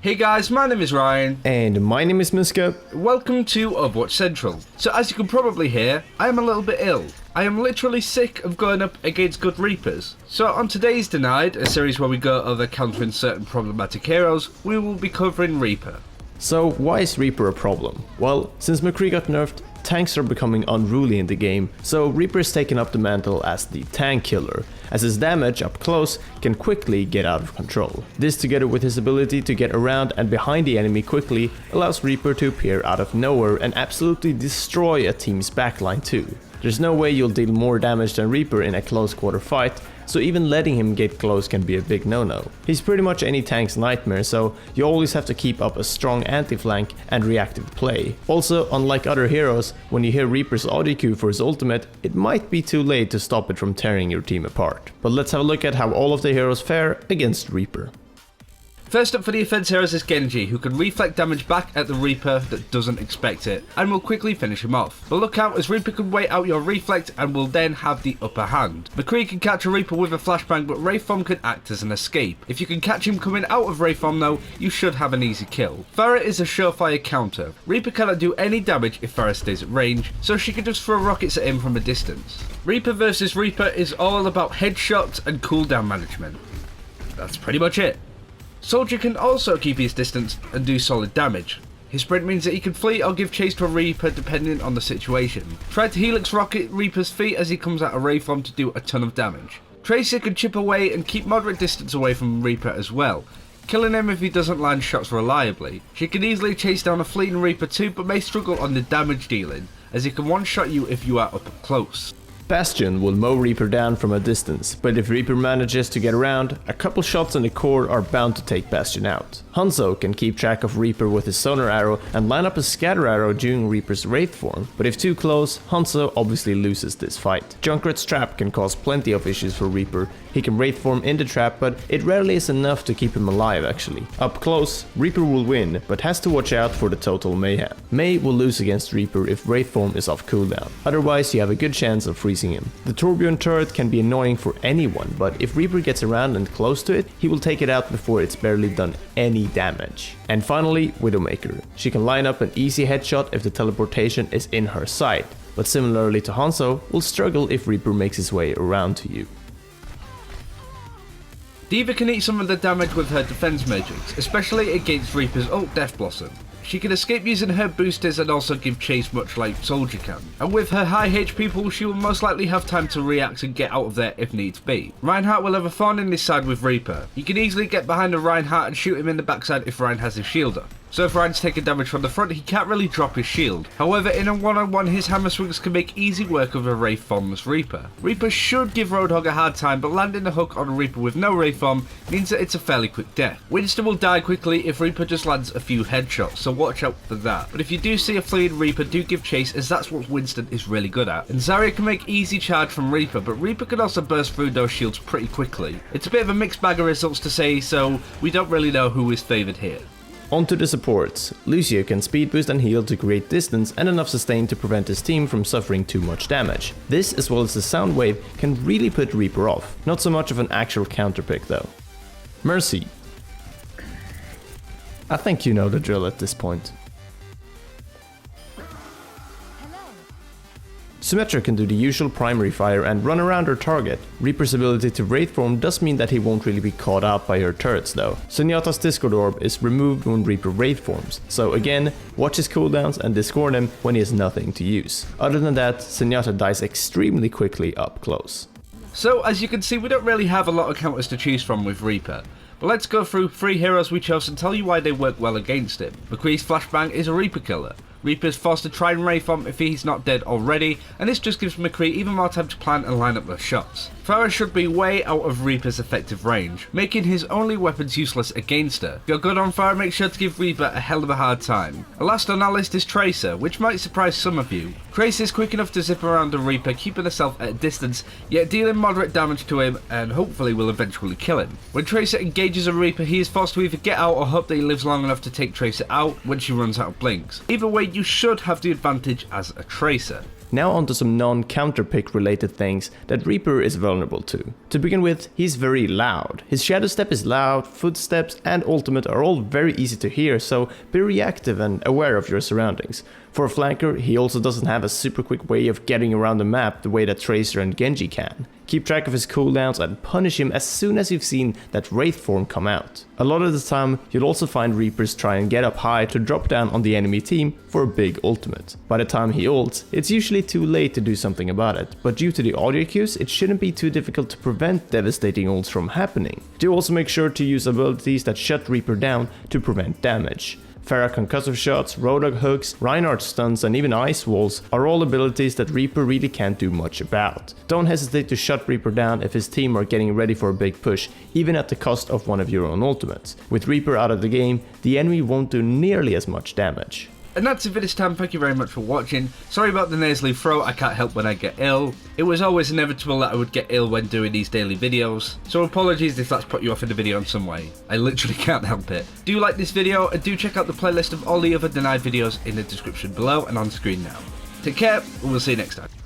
Hey guys, my name is Ryan. And my name is Muska. Welcome to Overwatch Central. So as you can probably hear, I am a little bit ill. I am literally sick of going up against good Reapers. So on today's Denied, a series where we go over countering certain problematic heroes, we will be covering Reaper. So why is Reaper a problem? Well, since McCree got nerfed, tanks are becoming unruly in the game, so Reaper has taken up the mantle as the tank killer, as his damage up close can quickly get out of control. This, together with his ability to get around and behind the enemy quickly, allows Reaper to appear out of nowhere and absolutely destroy a team's backline too. There's no way you'll deal more damage than Reaper in a close quarter fight, so even letting him get close can be a big no-no. He's pretty much any tank's nightmare, so you always have to keep up a strong anti-flank and reactive play. Also, unlike other heroes, when you hear Reaper's audio cue for his ultimate, it might be too late to stop it from tearing your team apart. But let's have a look at how all of the heroes fare against Reaper. First up for the offense heroes is Genji, who can reflect damage back at the Reaper that doesn't expect it, and will quickly finish him off. But look out, as Reaper can wait out your reflect and will then have the upper hand. McCree can catch a Reaper with a flashbang, but Wraithform can act as an escape. If you can catch him coming out of Wraithform though, you should have an easy kill. Pharah is a surefire counter. Reaper cannot do any damage if Pharah stays at range, so she can just throw rockets at him from a distance. Reaper versus Reaper is all about headshots and cooldown management. That's pretty much it. Soldier can also keep his distance and do solid damage. His sprint means that he can flee or give chase to a Reaper depending on the situation. Try to helix rocket Reaper's feet as he comes out of Wraithform to do a ton of damage. Tracer can chip away and keep moderate distance away from Reaper as well, killing him if he doesn't land shots reliably. She can easily chase down a fleeting Reaper too, but may struggle on the damage dealing, as he can one-shot you if you are up close. Bastion will mow Reaper down from a distance, but if Reaper manages to get around, a couple shots in the core are bound to take Bastion out. Hanzo can keep track of Reaper with his sonar arrow and line up a scatter arrow during Reaper's Wraith form, but if too close, Hanzo obviously loses this fight. Junkrat's trap can cause plenty of issues for Reaper. He can Wraith form in the trap, but it rarely is enough to keep him alive actually. Up close, Reaper will win, but has to watch out for the total mayhem. Mei will lose against Reaper if Wraith form is off cooldown, otherwise you have a good chance of freezing him. The Tourbillon turret can be annoying for anyone, but if Reaper gets around and close to it, he will take it out before it's barely done any damage. And finally, Widowmaker. She can line up an easy headshot if the teleportation is in her sight, but similarly to Hanzo, will struggle if Reaper makes his way around to you. D.Va can eat some of the damage with her defense matrix, especially against Reaper's ult Death Blossom. She can escape using her boosters and also give chase much like Soldier can. And with her high HP pool, she will most likely have time to react and get out of there if needs be. Reinhardt will have a thorn in his side with Reaper. You can easily get behind a Reinhardt and shoot him in the backside if Rein has his shield up. So if Rein's taking damage from the front, he can't really drop his shield. However, in a one-on-one, his hammer swings can make easy work of a Wraith formless Reaper. Reaper should give Roadhog a hard time, but landing a hook on a Reaper with no Wraith form means that it's a fairly quick death. Winston will die quickly if Reaper just lands a few headshots, so watch out for that. But if you do see a fleeing Reaper, do give chase, as that's what Winston is really good at. And Zarya can make easy charge from Reaper, but Reaper can also burst through those shields pretty quickly. It's a bit of a mixed bag of results to say, so we don't really know who is favoured here. On to the supports. Lucio can speed boost and heal to create distance and enough sustain to prevent his team from suffering too much damage. This, as well as the sound wave, can really put Reaper off. Not so much of an actual counter pick though. Mercy. I think you know the drill at this point. Symmetra can do the usual primary fire and run around her target. Reaper's ability to Wraith form does mean that he won't really be caught out by her turrets though. Zenyatta's Discord Orb is removed when Reaper Wraith forms, so again, watch his cooldowns and discord him when he has nothing to use. Other than that, Zenyatta dies extremely quickly up close. So as you can see, we don't really have a lot of counters to choose from with Reaper. But let's go through 3 heroes we chose and tell you why they work well against him. McCree's Flashbang is a Reaper killer. Reaper's forced to try and Wraithform if he's not dead already, and this just gives McCree even more time to plan and line up their shots. Pharah should be way out of Reaper's effective range, making his only weapons useless against her. If you're good on Pharah, make sure to give Reaper a hell of a hard time. And last on our list is Tracer, which might surprise some of you. Tracer is quick enough to zip around a Reaper, keeping herself at a distance, yet dealing moderate damage to him and hopefully will eventually kill him. When Tracer engages a Reaper, he is forced to either get out or hope that he lives long enough to take Tracer out when she runs out of blinks. Either way, you should have the advantage as a Tracer. Now onto some non-counter pick related things that Reaper is vulnerable to. To begin with, he's very loud. His shadow step is loud, footsteps and ultimate are all very easy to hear, so be reactive and aware of your surroundings. For a flanker, he also doesn't have a super quick way of getting around the map the way that Tracer and Genji can. Keep track of his cooldowns and punish him as soon as you've seen that Wraith form come out. A lot of the time, you'll also find Reapers try and get up high to drop down on the enemy team for a big ultimate. By the time he ults, it's usually too late to do something about it, but due to the audio cues, it shouldn't be too difficult to prevent devastating ults from happening. Do also make sure to use abilities that shut Reaper down to prevent damage. Pharah concussive shots, Roadhog hooks, Reinhardt stuns and even ice walls are all abilities that Reaper really can't do much about. Don't hesitate to shut Reaper down if his team are getting ready for a big push, even at the cost of one of your own ultimates. With Reaper out of the game, the enemy won't do nearly as much damage. And that's it for this time. Thank you very much for watching. Sorry about the nasally throat, I can't help when I get ill. It was always inevitable that I would get ill when doing these daily videos, so apologies if that's put you off in the video in some way. I literally can't help it. Do like this video and do check out the playlist of all the other denied videos in the description below and on screen now. Take care, and we'll see you next time.